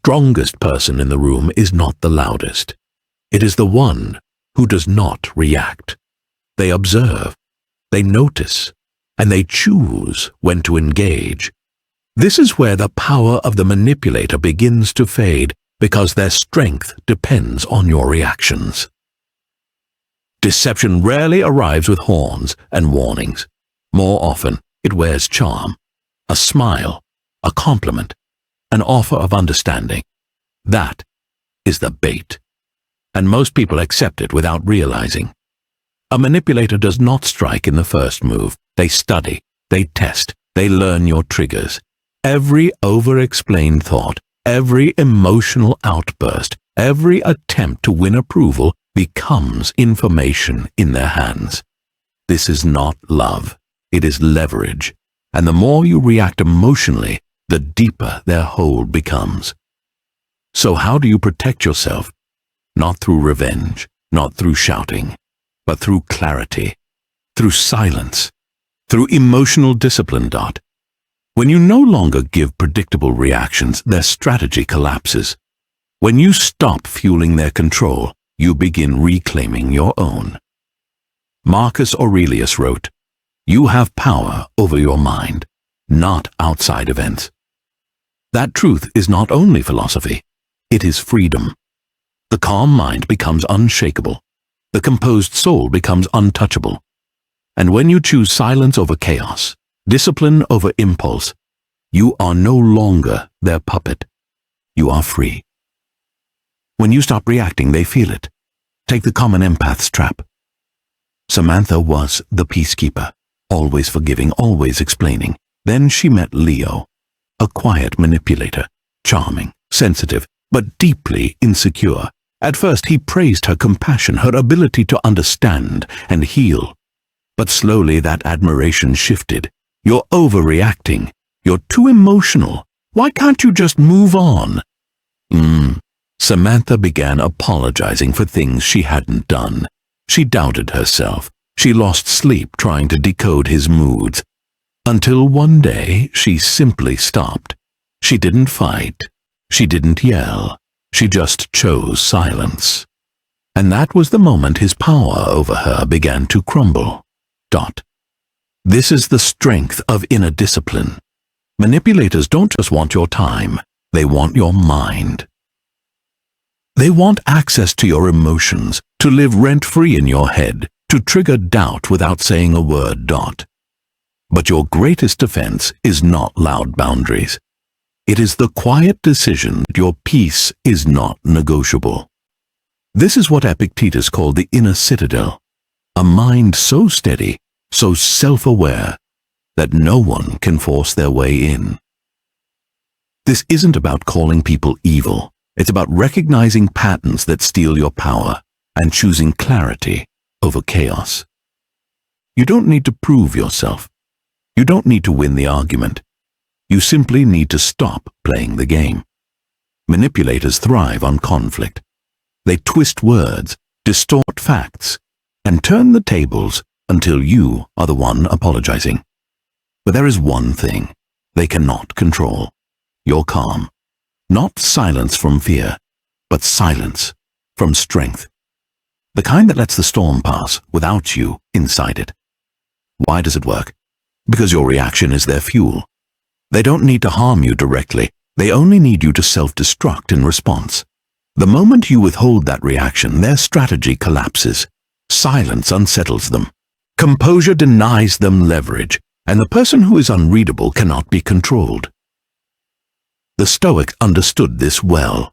strongest person in the room is not the loudest. It is the one who does not react. They observe, they notice, and they choose when to engage. This is where the power of the manipulator begins to fade, because their strength depends on your reactions. Deception rarely arrives with horns and warnings. More often, it wears charm, a smile, a compliment, an offer of understanding. That is the bait, and most people accept it without realizing. A manipulator does not strike in the first move. They study, they test, they learn your triggers. Every over-explained thought, every emotional outburst, every attempt to win approval becomes information in their hands. This is not love, it is leverage, and the more you react emotionally, the deeper their hold becomes. So how do you protect yourself? Not through revenge, not through shouting, but through clarity, through silence, through emotional discipline. When you no longer give predictable reactions, their strategy collapses. When you stop fueling their control, you begin reclaiming your own. Marcus Aurelius wrote, "You have power over your mind, not outside events." That truth is not only philosophy, it is freedom. The calm mind becomes unshakable. The composed soul becomes untouchable. And when you choose silence over chaos, discipline over impulse, you are no longer their puppet. You are free. When you stop reacting, they feel it. Take the common empath's trap. Samantha was the peacekeeper, always forgiving, always explaining. Then she met Leo, a quiet manipulator, charming, sensitive, but deeply insecure. At first, he praised her compassion, her ability to understand and heal. But slowly that admiration shifted. "You're overreacting. You're too emotional. Why can't you just move on?" Samantha began apologizing for things she hadn't done. She doubted herself. She lost sleep trying to decode his moods. Until one day, she simply stopped. She didn't fight. She didn't yell. She just chose silence. And that was the moment his power over her began to crumble. This is the strength of inner discipline. Manipulators don't just want your time, they want your mind. They want access to your emotions, to live rent-free in your head, to trigger doubt without saying a word. But your greatest defense is not loud boundaries. It is the quiet decision that your peace is not negotiable. This is what Epictetus called the inner citadel, a mind so steady, so self-aware, that no one can force their way in. This isn't about calling people evil. It's about recognizing patterns that steal your power and choosing clarity over chaos. You don't need to prove yourself. You don't need to win the argument. You simply need to stop playing the game. Manipulators thrive on conflict. They twist words, distort facts, and turn the tables until you are the one apologizing. But there is one thing they cannot control: your calm. Not silence from fear, but silence from strength. The kind that lets the storm pass without you inside it. Why does it work? Because your reaction is their fuel. They don't need to harm you directly. They only need you to self-destruct in response. The moment you withhold that reaction, their strategy collapses. Silence unsettles them. Composure denies them leverage, and the person who is unreadable cannot be controlled. The Stoics understood this well.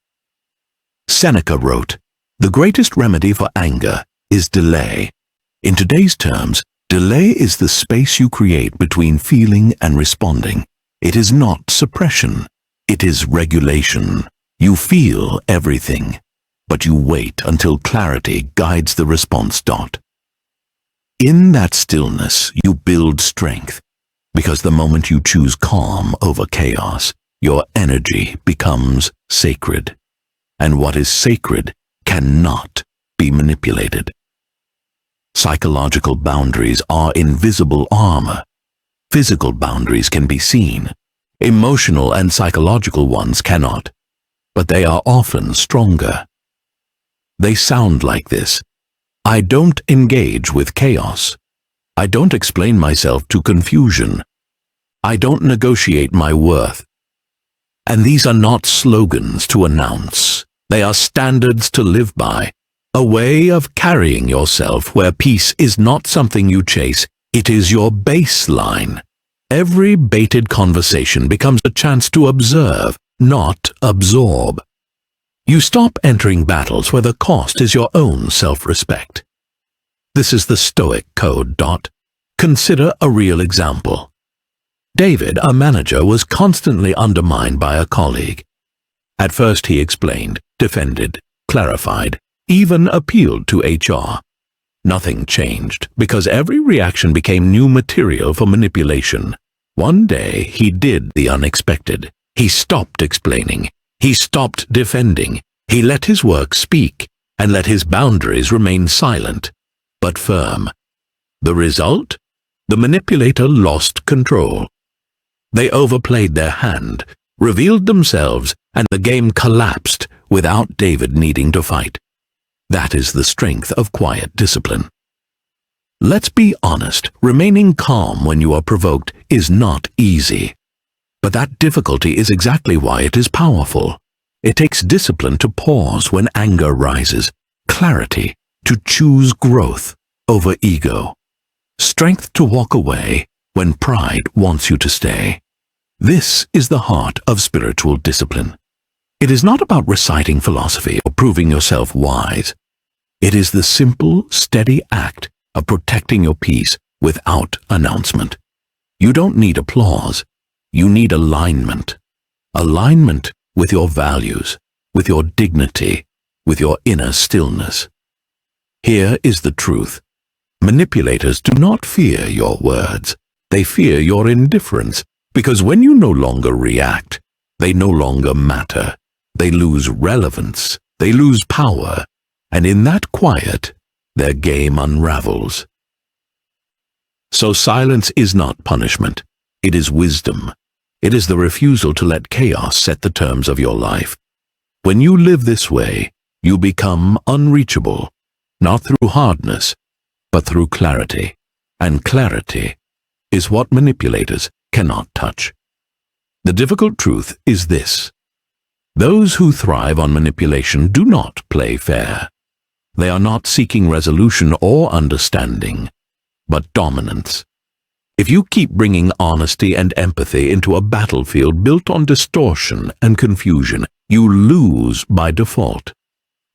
Seneca wrote, "The greatest remedy for anger is delay." In today's terms, delay is the space you create between feeling and responding. It is not suppression. It is regulation. You feel everything, but you wait until clarity guides the response. In that stillness, you build strength, because the moment you choose calm over chaos, your energy becomes sacred, and what is sacred cannot be manipulated. Psychological boundaries are invisible armor. Physical boundaries can be seen. Emotional and psychological ones cannot. but they are often stronger. They sound like this: I don't engage with chaos. I don't explain myself to confusion. I don't negotiate my worth. And these are not slogans to announce. They are standards to live by, a way of carrying yourself where peace is not something you chase, it is your baseline. Every baited conversation becomes a chance to observe, not absorb. You stop entering battles where the cost is your own self-respect. This is the Stoic code. Consider a real example. David, a manager, was constantly undermined by a colleague. At first he explained, defended, clarified, even appealed to HR. Nothing changed because every reaction became new material for manipulation. One day he did the unexpected. He stopped explaining. He stopped defending. He let his work speak and let his boundaries remain silent, but firm. The result? The manipulator lost control. They overplayed their hand, revealed themselves, and the game collapsed without David needing to fight. That is the strength of quiet discipline. Let's be honest, remaining calm when you are provoked is not easy. But that difficulty is exactly why it is powerful. It takes discipline to pause when anger rises, clarity to choose growth over ego, strength to walk away when pride wants you to stay. This is the heart of spiritual discipline. It is not about reciting philosophy or proving yourself wise. It is the simple, steady act of protecting your peace without announcement. You don't need applause. You need alignment. Alignment with your values, with your dignity, with your inner stillness. Here is the truth. Manipulators do not fear your words. They fear your indifference, because when you no longer react, they no longer matter. They lose relevance. They lose power. And in that quiet, their game unravels. So silence is not punishment. It is wisdom. It is the refusal to let chaos set the terms of your life. When you live this way, you become unreachable, not through hardness, but through clarity. And clarity is what manipulators cannot touch. The difficult truth is this: those who thrive on manipulation do not play fair. They are not seeking resolution or understanding, but dominance. If you keep bringing honesty and empathy into a battlefield built on distortion and confusion, you lose by default.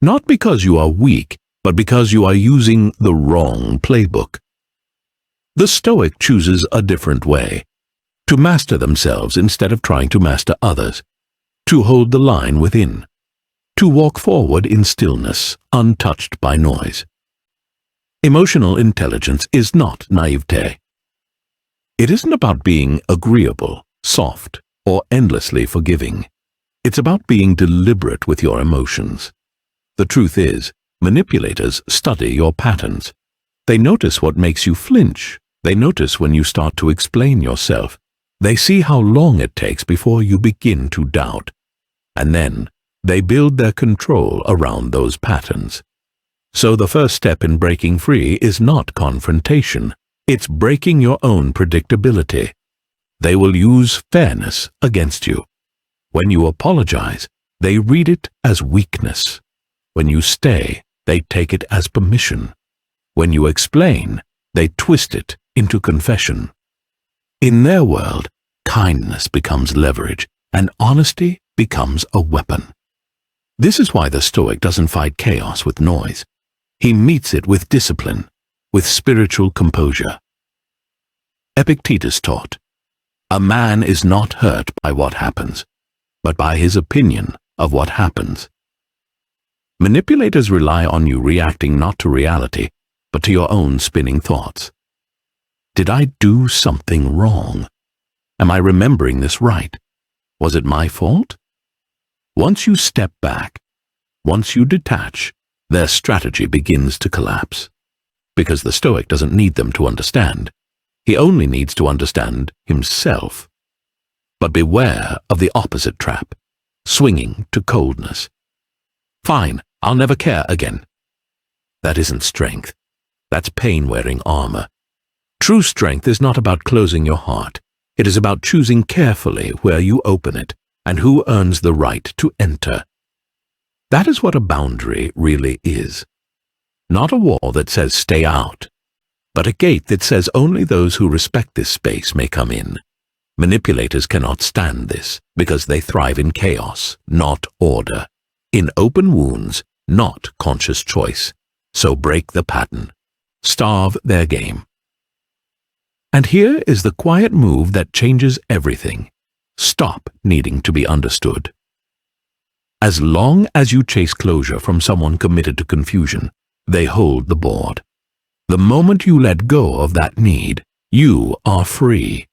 Not because you are weak, but because you are using the wrong playbook. The Stoic chooses a different way: to master themselves instead of trying to master others, to hold the line within, to walk forward in stillness, untouched by noise. Emotional intelligence is not naivete. It isn't about being agreeable, soft, or endlessly forgiving. It's about being deliberate with your emotions. The truth is, manipulators study your patterns. They notice what makes you flinch. They notice when you start to explain yourself. They see how long it takes before you begin to doubt. And then they build their control around those patterns. So the first step in breaking free is not confrontation. It's breaking your own predictability. They will use fairness against you. When you apologize, they read it as weakness. When you stay, they take it as permission. When you explain, they twist it into confession. In their world, kindness becomes leverage, and honesty becomes a weapon. This is why the Stoic doesn't fight chaos with noise. He meets it with discipline, with spiritual composure. Epictetus taught, "A man is not hurt by what happens, but by his opinion of what happens." Manipulators rely on you reacting not to reality, but to your own spinning thoughts. Did I do something wrong? Am I remembering this right? Was it my fault? Once you step back, once you detach, their strategy begins to collapse. Because the Stoic doesn't need them to understand. He only needs to understand himself. But beware of the opposite trap. swinging to coldness. Fine, I'll never care again. That isn't strength. That's pain wearing armor. True strength is not about closing your heart. It is about choosing carefully where you open it and who earns the right to enter. That is what a boundary really is. Not a wall that says stay out, but a gate that says only those who respect this space may come in. Manipulators cannot stand this because they thrive in chaos, not order, in open wounds, not conscious choice. So break the pattern. Starve their game. And here is the quiet move that changes everything. Stop needing to be understood. As long as you chase closure from someone committed to confusion, they hold the board. The moment you let go of that need, you are free.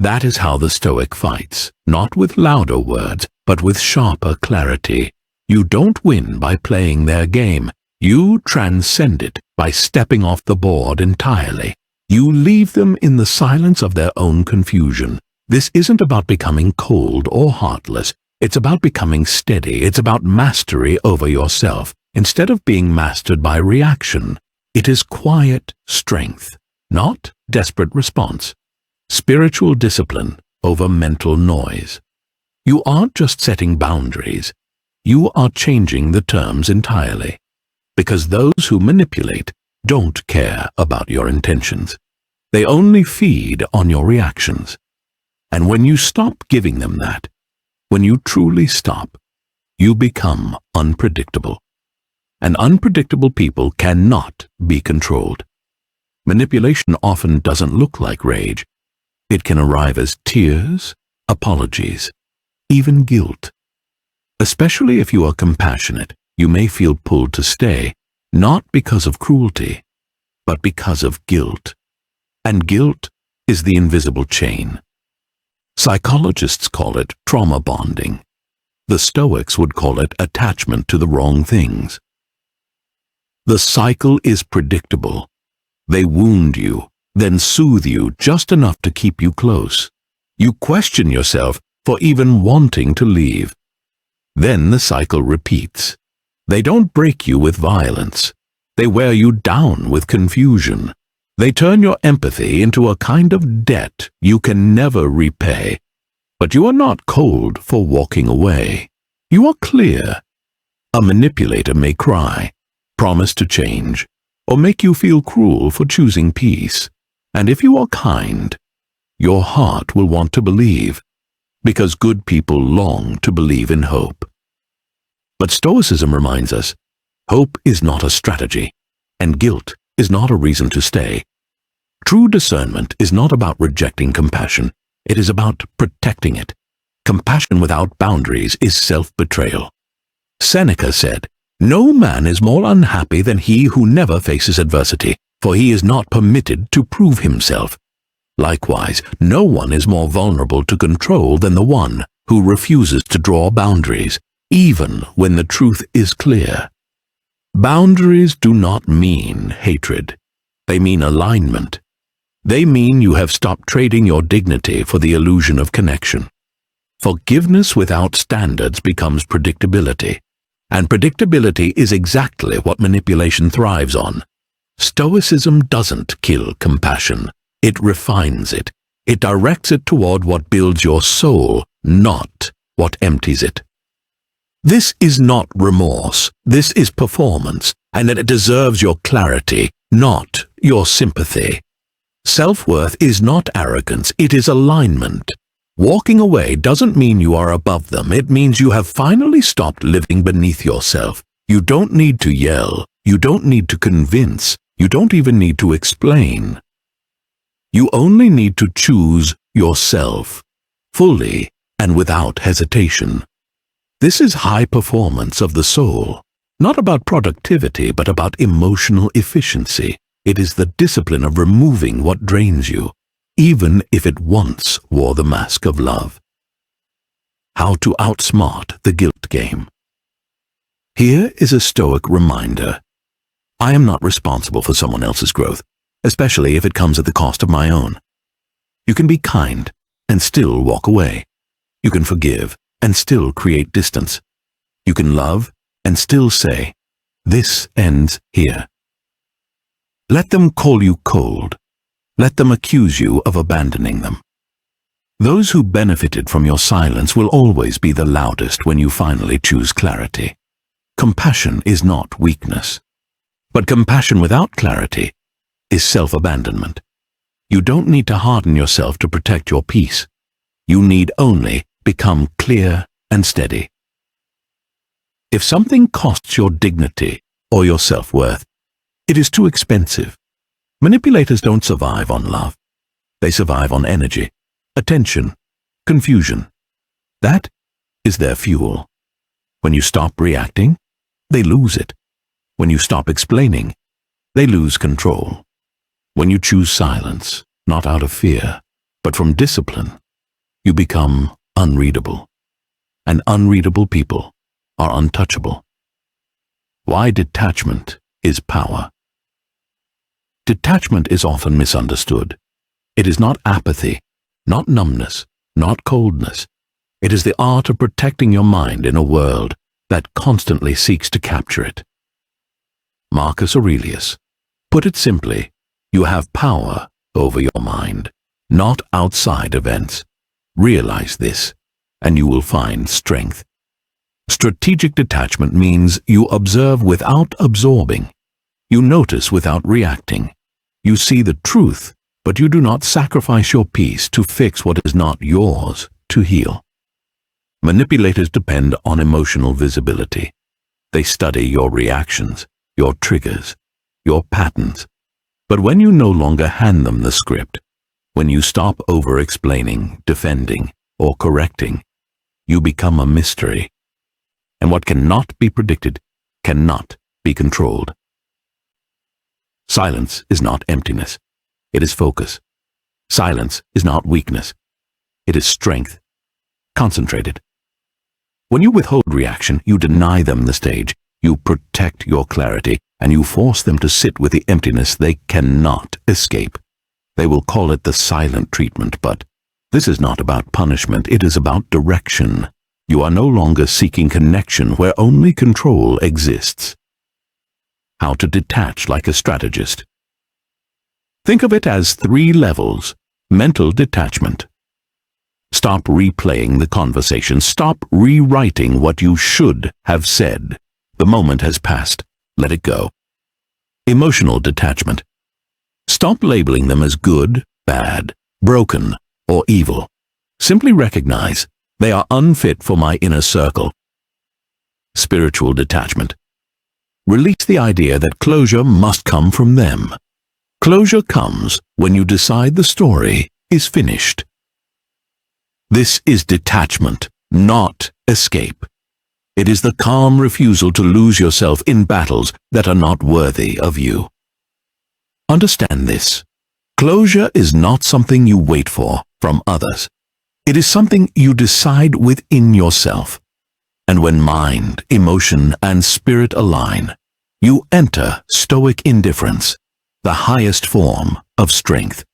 That is how the Stoic fights, not with louder words, but with sharper clarity. You don't win by playing their game. You transcend it by stepping off the board entirely. You leave them in the silence of their own confusion. This isn't about becoming cold or heartless. It's about becoming steady. It's about mastery over yourself, instead of being mastered by reaction. It is quiet strength, not desperate response. Spiritual discipline over mental noise. You aren't just setting boundaries. You are changing the terms entirely. Because those who manipulate don't care about your intentions. They only feed on your reactions. And when you stop giving them that, when you truly stop, you become unpredictable. And unpredictable people cannot be controlled. Manipulation often doesn't look like rage. It can arrive as tears, apologies, even guilt. Especially if you are compassionate, you may feel pulled to stay, not because of cruelty, but because of guilt. And guilt is the invisible chain. Psychologists call it trauma bonding. The Stoics would call it attachment to the wrong things. The cycle is predictable. They wound you, then soothe you just enough to keep you close. You question yourself for even wanting to leave. Then the cycle repeats. They don't break you with violence. They wear you down with confusion. They turn your empathy into a kind of debt you can never repay. But you are not cold for walking away. You are clear. A manipulator may cry, promise to change, or make you feel cruel for choosing peace. And if you are kind, your heart will want to believe, because good people long to believe in hope. But Stoicism reminds us, hope is not a strategy, and guilt is not a reason to stay. True discernment is not about rejecting compassion. It is about protecting it. Compassion without boundaries is self-betrayal. Seneca said, "No man is more unhappy than he who never faces adversity, for he is not permitted to prove himself." Likewise, no one is more vulnerable to control than the one who refuses to draw boundaries, even when the truth is clear. Boundaries do not mean hatred. They mean alignment. They mean you have stopped trading your dignity for the illusion of connection. Forgiveness without standards becomes predictability, and predictability is exactly what manipulation thrives on. Stoicism doesn't kill compassion. It refines it. It directs it toward what builds your soul, not what empties it. This is not remorse. This is performance, and it deserves your clarity, not your sympathy. Self-worth is not arrogance, it is alignment. Walking away doesn't mean you are above them. It means you have finally stopped living beneath yourself. You don't need to yell. You don't need to convince. You don't even need to explain. You only need to choose yourself, fully and without hesitation. This is high performance of the soul, not about productivity, but about emotional efficiency. It is the discipline of removing what drains you, even if it once wore the mask of love. How to outsmart the guilt game. Here is a Stoic reminder. I am not responsible for someone else's growth, especially if it comes at the cost of my own. You can be kind and still walk away. You can forgive and still create distance. You can love and still say, "This ends here." Let them call you cold. Let them accuse you of abandoning them. Those who benefited from your silence will always be the loudest when you finally choose clarity. Compassion is not weakness. But compassion without clarity is self-abandonment. You don't need to harden yourself to protect your peace. You need only become clear and steady. If something costs your dignity or your self-worth, it is too expensive. Manipulators don't survive on love. They survive on energy, attention, confusion. That is their fuel. When you stop reacting, they lose it. When you stop explaining, they lose control. When you choose silence, not out of fear, but from discipline, you become unreadable. And unreadable people are untouchable. Why detachment is power. Detachment is often misunderstood. It is not apathy, not numbness, not coldness. It is the art of protecting your mind in a world that constantly seeks to capture it. Marcus Aurelius put it simply, you have power over your mind, not outside events. Realize this, and you will find strength. Strategic detachment means you observe without absorbing. You notice without reacting. You see the truth, but you do not sacrifice your peace to fix what is not yours to heal. Manipulators depend on emotional visibility. They study your reactions, your triggers, your patterns. But when you no longer hand them the script, when you stop over-explaining, defending, or correcting, you become a mystery. And what cannot be predicted cannot be controlled. Silence is not emptiness. It is focus. Silence is not weakness. It is strength. Concentrated. When you withhold reaction, you deny them the stage. You protect your clarity, and you force them to sit with the emptiness they cannot escape. They will call it the silent treatment, but this is not about punishment. It is about direction. You are no longer seeking connection where only control exists. How to detach like a strategist. Think of it as 3 levels. Mental detachment. Stop replaying the conversation. Stop rewriting what you should have said. The moment has passed. Let it go. Emotional detachment. Stop labeling them as good, bad, broken, or evil. Simply recognize they are unfit for my inner circle. Spiritual detachment. Release the idea that closure must come from them. Closure comes when you decide the story is finished. This is detachment, not escape. It is the calm refusal to lose yourself in battles that are not worthy of you. Understand this. Closure is not something you wait for from others. It is something you decide within yourself. And when mind, emotion, and spirit align, you enter Stoic indifference, the highest form of strength.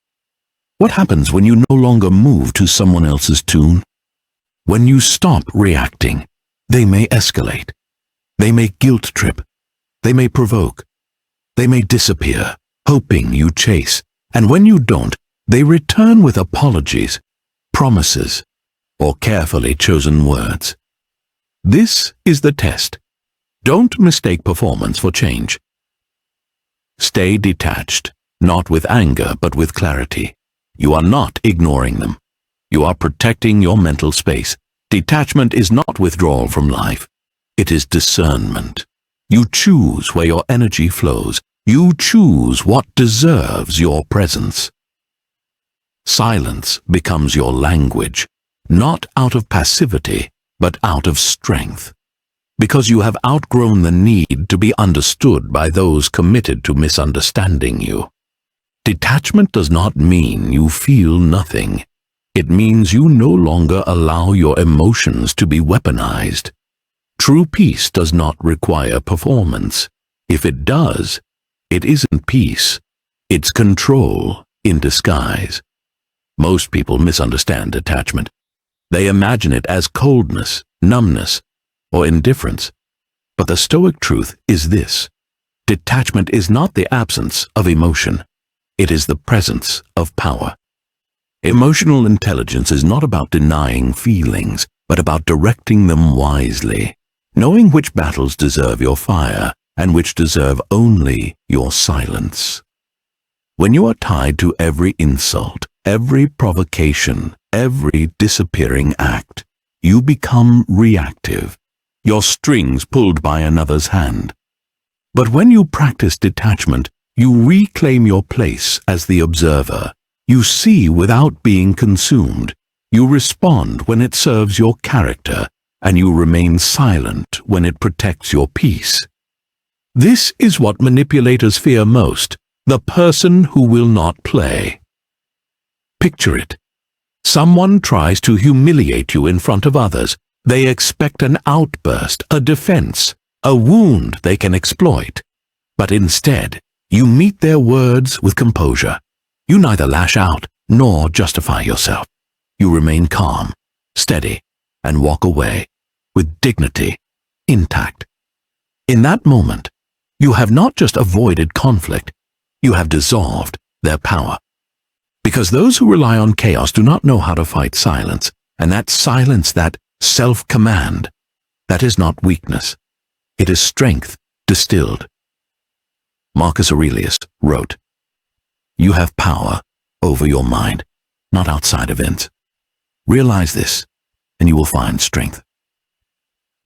What happens when you no longer move to someone else's tune? When you stop reacting, they may escalate. They may guilt trip. They may provoke. They may disappear, hoping you chase. And when you don't, they return with apologies, promises, or carefully chosen words. This is the test. Don't mistake performance for change. Stay detached, not with anger, but with clarity. You are not ignoring them. You are protecting your mental space. Detachment is not withdrawal from life. It is discernment. You choose where your energy flows. You choose what deserves your presence. Silence becomes your language, not out of passivity, but out of strength. Because you have outgrown the need to be understood by those committed to misunderstanding you. Detachment does not mean you feel nothing. It means you no longer allow your emotions to be weaponized. True peace does not require performance. If it does, it isn't peace. It's control in disguise. Most people misunderstand detachment. They imagine it as coldness, numbness, or indifference. But the Stoic truth is this: detachment is not the absence of emotion. It is the presence of power. Emotional intelligence is not about denying feelings, but about directing them wisely, knowing which battles deserve your fire and which deserve only your silence. When you are tied to every insult, every provocation, every disappearing act, you become reactive, your strings pulled by another's hand. But when you practice detachment, you reclaim your place as the observer. You see without being consumed. You respond when it serves your character, and you remain silent when it protects your peace. This is what manipulators fear most: the person who will not play. Picture it. Someone tries to humiliate you in front of others. They expect an outburst, a defense, a wound they can exploit. But instead, you meet their words with composure. You neither lash out nor justify yourself. You remain calm, steady, and walk away with dignity intact. In that moment, you have not just avoided conflict, you have dissolved their power. Because those who rely on chaos do not know how to fight silence, and that silence, that self-command, that is not weakness. It is strength distilled. Marcus Aurelius wrote, "You have power over your mind, not outside events. Realize this, and you will find strength."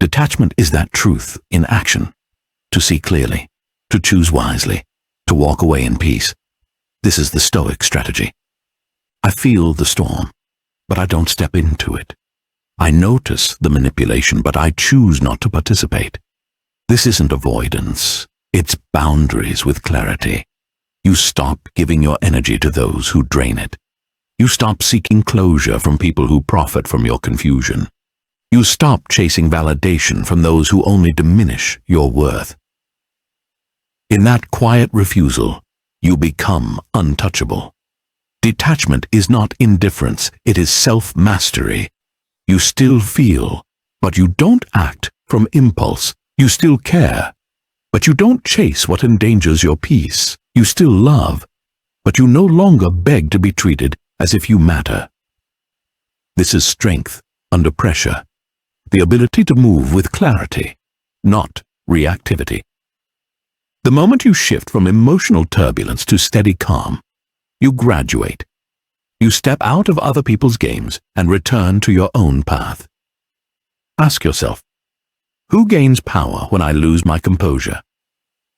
Detachment is that truth in action: to see clearly, to choose wisely, to walk away in peace. This is the Stoic strategy. I feel the storm, but I don't step into it. I notice the manipulation, but I choose not to participate. This isn't avoidance, it's boundaries with clarity. You stop giving your energy to those who drain it. You stop seeking closure from people who profit from your confusion. You stop chasing validation from those who only diminish your worth. In that quiet refusal, you become untouchable. Detachment is not indifference, it is self-mastery. You still feel, but you don't act from impulse. You still care, but you don't chase what endangers your peace. You still love, but you no longer beg to be treated as if you matter. This is strength under pressure, the ability to move with clarity, not reactivity. The moment you shift from emotional turbulence to steady calm, you graduate. You step out of other people's games and return to your own path. Ask yourself, who gains power when I lose my composure?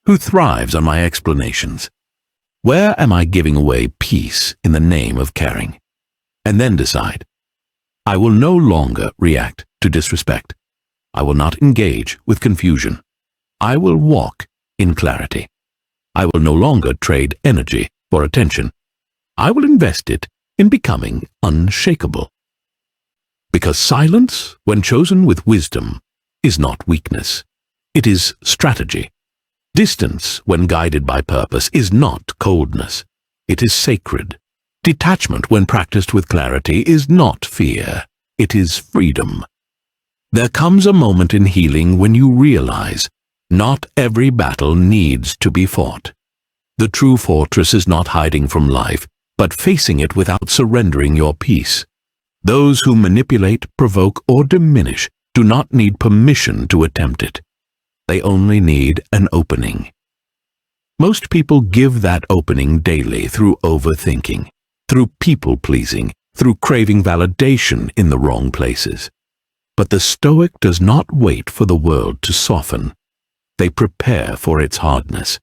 Who thrives on my explanations? Where am I giving away peace in the name of caring? And then decide, I will no longer react to disrespect. I will not engage with confusion. I will walk in clarity. I will no longer trade energy for attention. I will invest it in becoming unshakable. Because silence, when chosen with wisdom, is not weakness. It is strategy. Distance, when guided by purpose, is not coldness. It is sacred. Detachment, when practiced with clarity, is not fear. It is freedom. There comes a moment in healing when you realize not every battle needs to be fought. The true fortress is not hiding from life, but facing it without surrendering your peace. Those who manipulate, provoke, or diminish do not need permission to attempt it. They only need an opening. Most people give that opening daily through overthinking, through people-pleasing, through craving validation in the wrong places. But the Stoic does not wait for the world to soften. They prepare for its hardness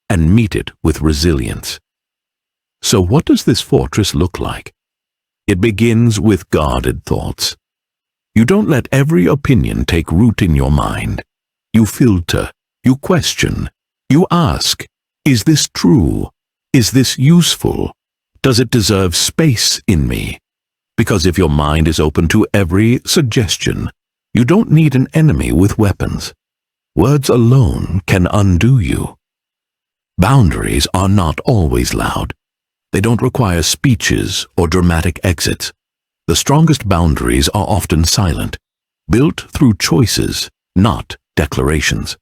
and meet it with resilience. So what does this fortress look like? It begins with guarded thoughts. You don't let every opinion take root in your mind. You filter, you question, you ask, is this true? Is this useful? Does it deserve space in me? Because if your mind is open to every suggestion, you don't need an enemy with weapons. Words alone can undo you. Boundaries are not always loud. They don't require speeches or dramatic exits. The strongest boundaries are often silent, built through choices, not declarations.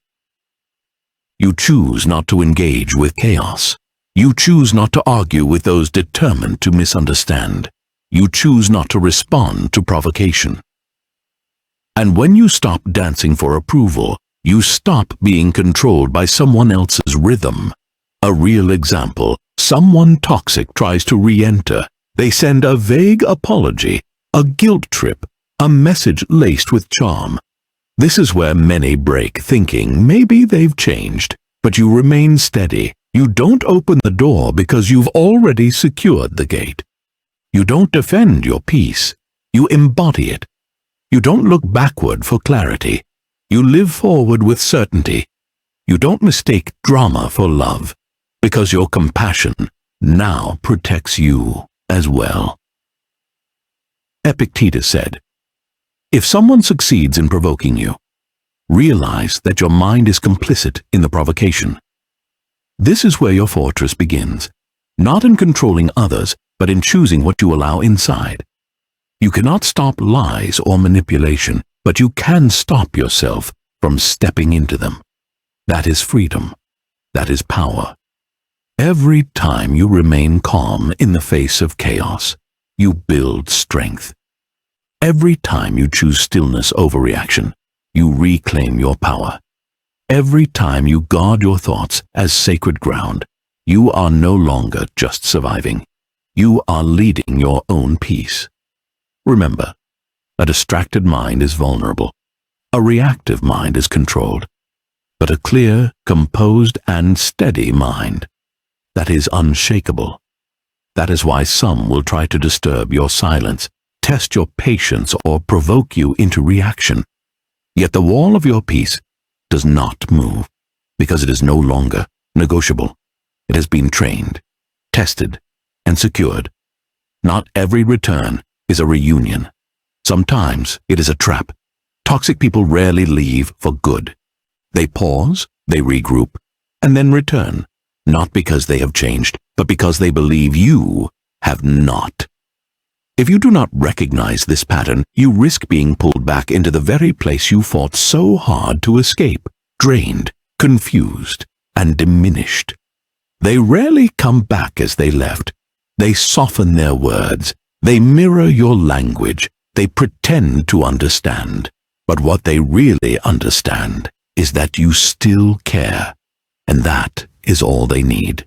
You choose not to engage with chaos. You choose not to argue with those determined to misunderstand. You choose not to respond to provocation. And when you stop dancing for approval, you stop being controlled by someone else's rhythm. A real example: someone toxic tries to re-enter. They send a vague apology, a guilt trip, a message laced with charm. This is where many break, thinking maybe they've changed, but you remain steady. You don't open the door because you've already secured the gate. You don't defend your peace. You embody it. You don't look backward for clarity. You live forward with certainty. You don't mistake drama for love, because your compassion now protects you as well. Epictetus said, "If someone succeeds in provoking you, realize that your mind is complicit in the provocation." This is where your fortress begins, not in controlling others, but in choosing what you allow inside. You cannot stop lies or manipulation, but you can stop yourself from stepping into them. That is freedom. That is power. Every time you remain calm in the face of chaos, you build strength. Every time you choose stillness over reaction, you reclaim your power. Every time you guard your thoughts as sacred ground, you are no longer just surviving. You are leading your own peace. Remember, a distracted mind is vulnerable. A reactive mind is controlled. But a clear, composed, and steady mind, that is unshakable. That is why some will try to disturb your silence, test your patience, or provoke you into reaction. Yet the wall of your peace does not move, because it is no longer negotiable. It has been trained, tested, and secured. Not every return is a reunion. Sometimes it is a trap. Toxic people rarely leave for good. They pause, they regroup, and then return, not because they have changed, but because they believe you have not. If you do not recognize this pattern, you risk being pulled back into the very place you fought so hard to escape, drained, confused, and diminished. They rarely come back as they left. They soften their words. They mirror your language. They pretend to understand. But what they really understand is that you still care, and that is all they need.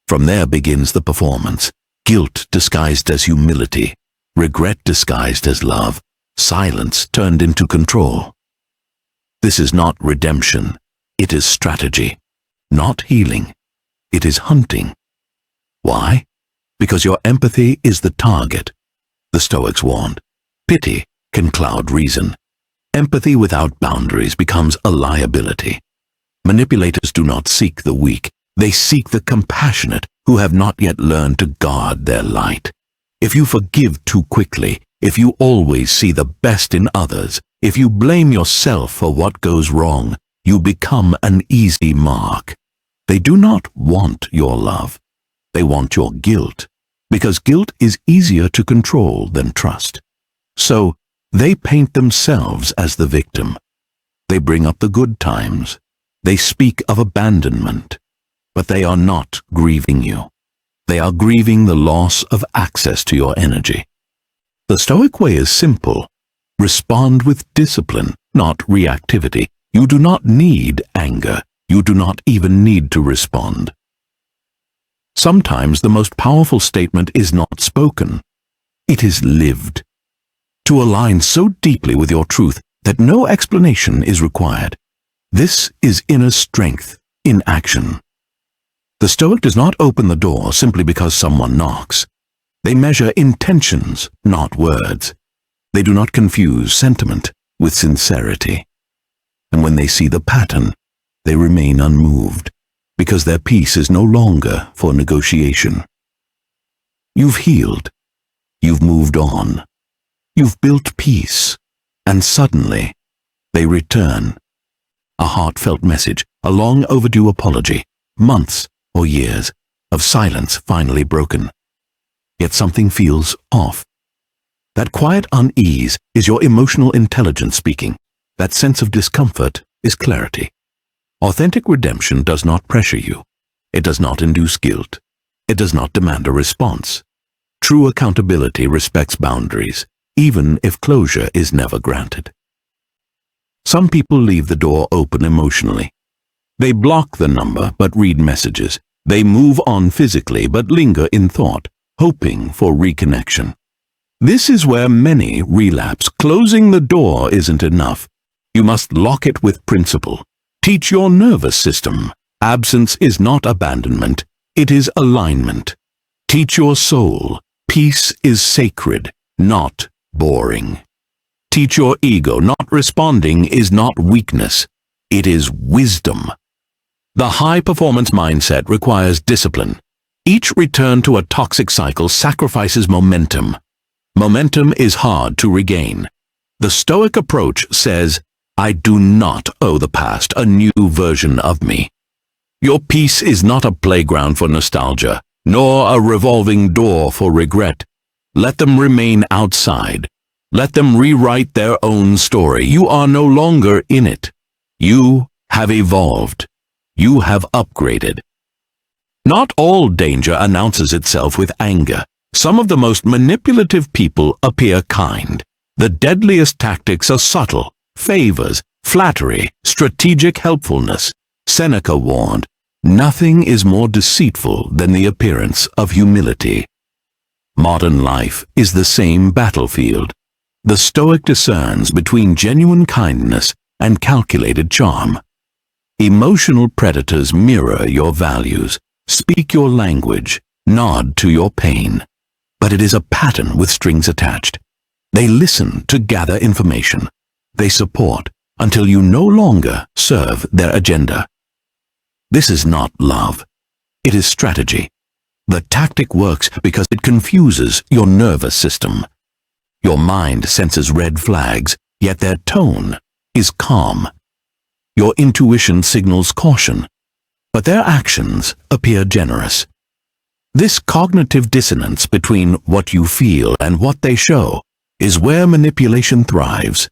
From there begins the performance. Guilt disguised as humility, regret disguised as love, silence turned into control. This is not redemption, it is strategy. Not healing, it is hunting. Why? Because your empathy is the target. The Stoics warned, pity can cloud reason. Empathy without boundaries becomes a liability. Manipulators do not seek the weak, they seek the compassionate who have not yet learned to guard their light. If you forgive too quickly, if you always see the best in others, if you blame yourself for what goes wrong, you become an easy mark. They do not want your love. They want your guilt, because guilt is easier to control than trust. So, they paint themselves as the victim. They bring up the good times. They speak of abandonment. But they are not grieving you. They are grieving the loss of access to your energy. The Stoic way is simple. Respond with discipline, not reactivity. You do not need anger. You do not even need to respond. Sometimes the most powerful statement is not spoken. It is lived. To align so deeply with your truth that no explanation is required. This is inner strength in action. The Stoic does not open the door simply because someone knocks. They measure intentions, not words. They do not confuse sentiment with sincerity. And when they see the pattern, they remain unmoved, because their peace is no longer for negotiation. You've healed. You've moved on. You've built peace. And suddenly, they return. A heartfelt message, a long overdue apology, months or years of silence finally broken. Yet something feels off. That quiet unease is your emotional intelligence speaking. That sense of discomfort is clarity. Authentic redemption does not pressure you. It does not induce guilt. It does not demand a response. True accountability respects boundaries, even if closure is never granted. Some people leave the door open emotionally. They block the number but read messages. They move on physically but linger in thought, hoping for reconnection. This is where many relapse. Closing the door isn't enough. You must lock it with principle. Teach your nervous system. Absence is not abandonment. It is alignment. Teach your soul. Peace is sacred, not boring. Teach your ego. Not responding is not weakness. It is wisdom. The high-performance mindset requires discipline. Each return to a toxic cycle sacrifices momentum. Momentum is hard to regain. The Stoic approach says, I do not owe the past a new version of me. Your peace is not a playground for nostalgia, nor a revolving door for regret. Let them remain outside. Let them rewrite their own story. You are no longer in it. You have evolved. You have upgraded. Not all danger announces itself with anger. Some of the most manipulative people appear kind. The deadliest tactics are subtle. Favors, flattery, strategic helpfulness. Seneca warned, nothing is more deceitful than the appearance of humility. Modern life is the same battlefield. The Stoic discerns between genuine kindness and calculated charm. Emotional predators mirror your values, speak your language, nod to your pain. But it is a pattern with strings attached. They listen to gather information. They support until you no longer serve their agenda. This is not love. It is strategy. The tactic works because it confuses your nervous system. Your mind senses red flags, yet their tone is calm. Your intuition signals caution, but their actions appear generous. This cognitive dissonance between what you feel and what they show is where manipulation thrives.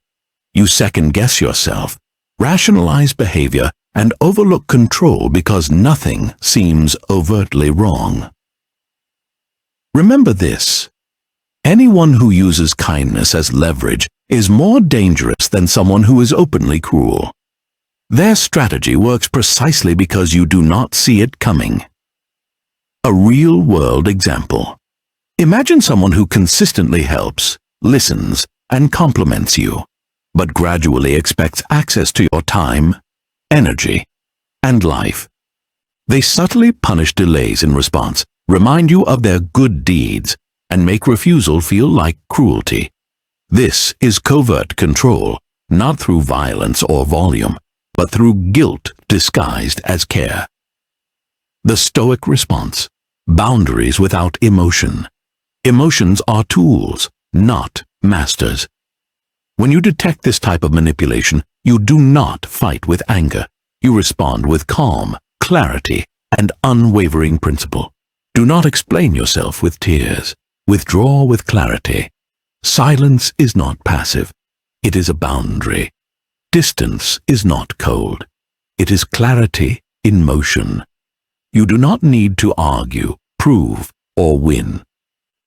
You second-guess yourself, rationalize behavior, and overlook control because nothing seems overtly wrong. Remember this: anyone who uses kindness as leverage is more dangerous than someone who is openly cruel. Their strategy works precisely because you do not see it coming. A real-world example. Imagine someone who consistently helps, listens, and compliments you, but gradually expects access to your time, energy, and life. They subtly punish delays in response, remind you of their good deeds, and make refusal feel like cruelty. This is covert control, not through violence or volume, but through guilt disguised as care. The Stoic response: boundaries without emotion. Emotions are tools, not masters. When you detect this type of manipulation, you do not fight with anger. You respond with calm, clarity, and unwavering principle. Do not explain yourself with tears. Withdraw with clarity. Silence is not passive. It is a boundary. Distance is not cold. It is clarity in motion. You do not need to argue, prove, or win.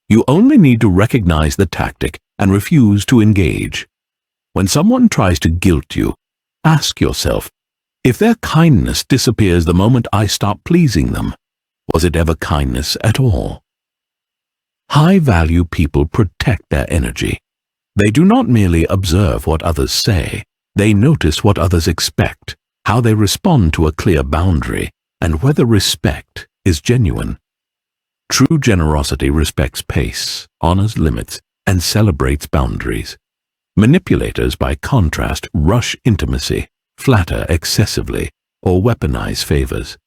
You only need to recognize the tactic and refuse to engage. When someone tries to guilt you, ask yourself, if their kindness disappears the moment I stop pleasing them, was it ever kindness at all? High-value people protect their energy. They do not merely observe what others say, they notice what others expect, how they respond to a clear boundary, and whether respect is genuine. True generosity respects pace, honors limits, and celebrates boundaries. Manipulators, by contrast, rush intimacy, flatter excessively, or weaponize favors.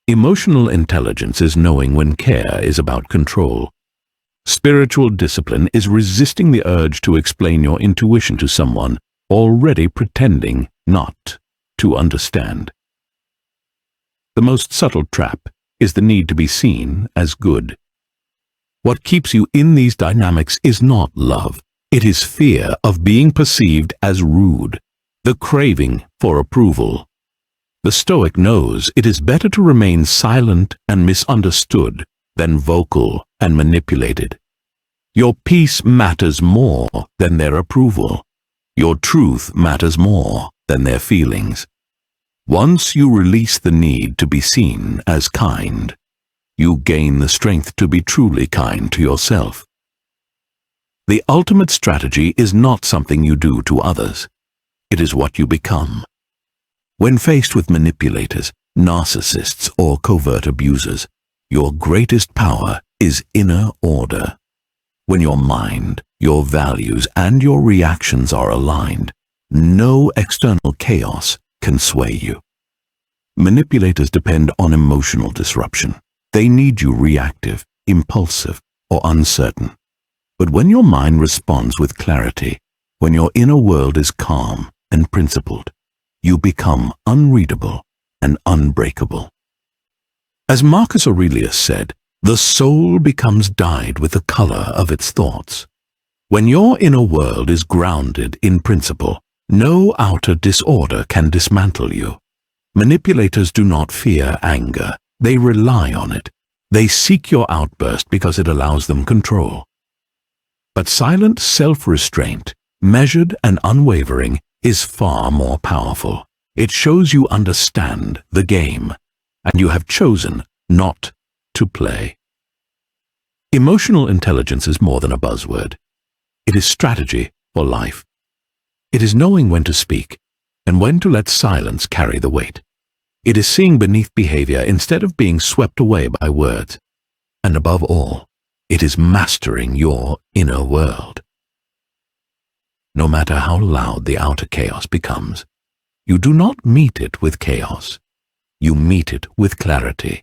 Emotional intelligence is knowing when care is about control. Spiritual discipline is resisting the urge to explain your intuition to someone already pretending not to understand. The most subtle trap is the need to be seen as good. What keeps you in these dynamics is not love. It is fear of being perceived as rude, the craving for approval. The Stoic knows it is better to remain silent and misunderstood than vocal and manipulated. Your peace matters more than their approval. Your truth matters more than their feelings. Once you release the need to be seen as kind, you gain the strength to be truly kind to yourself. The ultimate strategy is not something you do to others. It is what you become. When faced with manipulators, narcissists, or covert abusers, your greatest power is inner order. When your mind, your values, and your reactions are aligned, no external chaos can sway you. Manipulators depend on emotional disruption. They need you reactive, impulsive, or uncertain. But when your mind responds with clarity, when your inner world is calm and principled, you become unreadable and unbreakable. As Marcus Aurelius said, the soul becomes dyed with the color of its thoughts. When your inner world is grounded in principle, no outer disorder can dismantle you. Manipulators do not fear anger. They rely on it. They seek your outburst because it allows them control. But silent self-restraint, measured and unwavering, is far more powerful. It shows you understand the game, and you have chosen not to play. Emotional intelligence is more than a buzzword. It is strategy for life. It is knowing when to speak and when to let silence carry the weight. It is seeing beneath behavior instead of being swept away by words. And above all, it is mastering your inner world. No matter how loud the outer chaos becomes, you do not meet it with chaos. You meet it with clarity.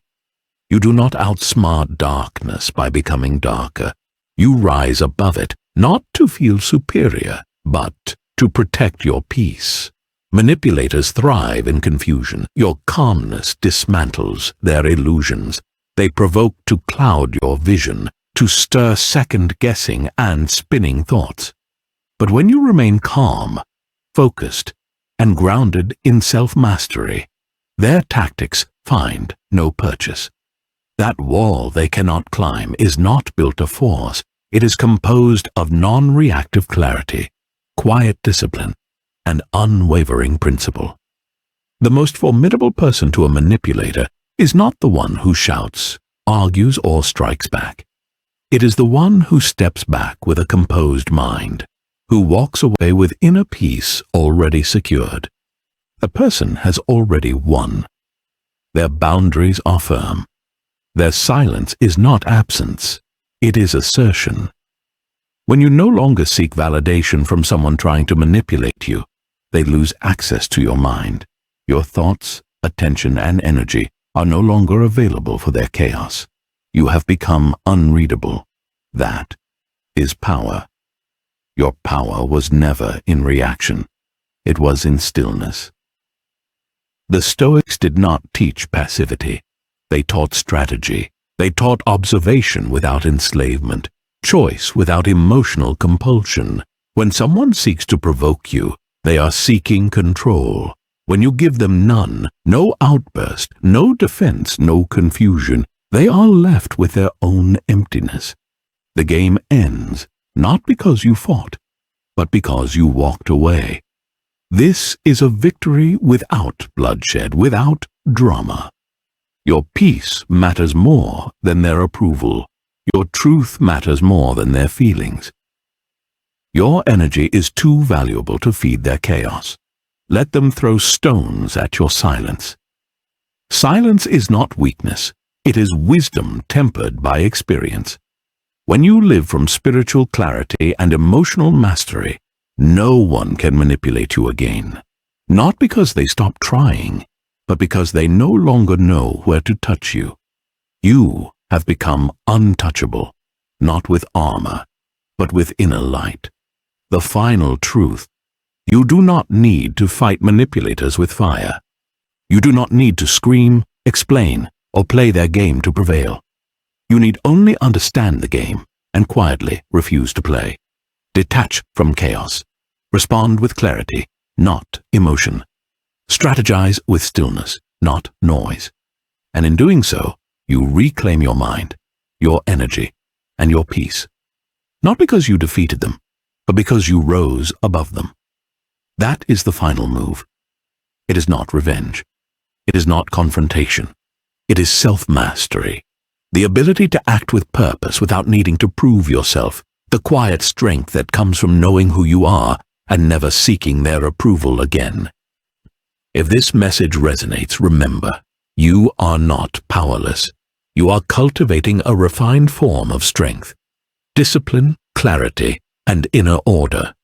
You do not outsmart darkness by becoming darker. You rise above it, not to feel superior, but to protect your peace. Manipulators thrive in confusion. Your calmness dismantles their illusions. They provoke to cloud your vision, to stir second-guessing and spinning thoughts. But when you remain calm, focused, and grounded in self-mastery, their tactics find no purchase. That wall they cannot climb is not built of force. It is composed of non-reactive clarity, quiet discipline, and unwavering principle. The most formidable person to a manipulator is not the one who shouts, argues, or strikes back. It is the one who steps back with a composed mind, who walks away with inner peace already secured. A person has already won. Their boundaries are firm. Their silence is not absence, it is assertion. When you no longer seek validation from someone trying to manipulate you, they lose access to your mind. Your thoughts, attention, and energy are no longer available for their chaos. You have become unreadable. That is power. Your power was never in reaction. It was in stillness. The Stoics did not teach passivity. They taught strategy. They taught observation without enslavement, choice without emotional compulsion. When someone seeks to provoke you, they are seeking control. When you give them none, no outburst, no defense, no confusion, they are left with their own emptiness. The game ends, not because you fought, but because you walked away. This is a victory without bloodshed, without drama. Your peace matters more than their approval. Your truth matters more than their feelings. Your energy is too valuable to feed their chaos. Let them throw stones at your silence. Silence is not weakness. It is wisdom tempered by experience. When you live from spiritual clarity and emotional mastery, no one can manipulate you again. Not because they stop trying, but because they no longer know where to touch you. You have become untouchable, not with armor, but with inner light. The final truth: you do not need to fight manipulators with fire. You do not need to scream, explain, or play their game to prevail. You need only understand the game and quietly refuse to play. Detach from chaos. Respond with clarity, not emotion. Strategize with stillness, not noise. And in doing so, you reclaim your mind, your energy, and your peace. Not because you defeated them, but because you rose above them. That is the final move. It is not revenge. It is not confrontation. It is self-mastery. The ability to act with purpose without needing to prove yourself. The quiet strength that comes from knowing who you are and never seeking their approval again. If this message resonates, remember, you are not powerless. You are cultivating a refined form of strength, discipline, clarity, and inner order.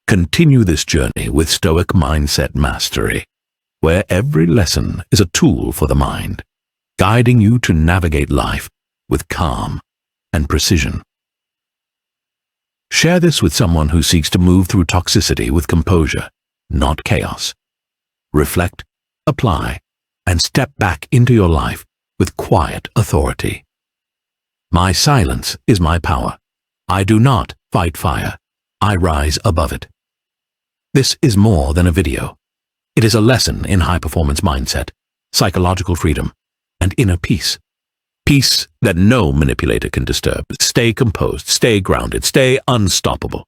Continue this journey with Stoic mindset mastery, where every lesson is a tool for the mind, guiding you to navigate life with calm and precision. Share this with someone who seeks to move through toxicity with composure, not chaos. Reflect, apply, and step back into your life with quiet authority. My silence is my power. I do not fight fire. I rise above it. This is more than a video. It is a lesson in high-performance mindset, psychological freedom, and inner peace. Peace that no manipulator can disturb. Stay composed, stay grounded, stay unstoppable.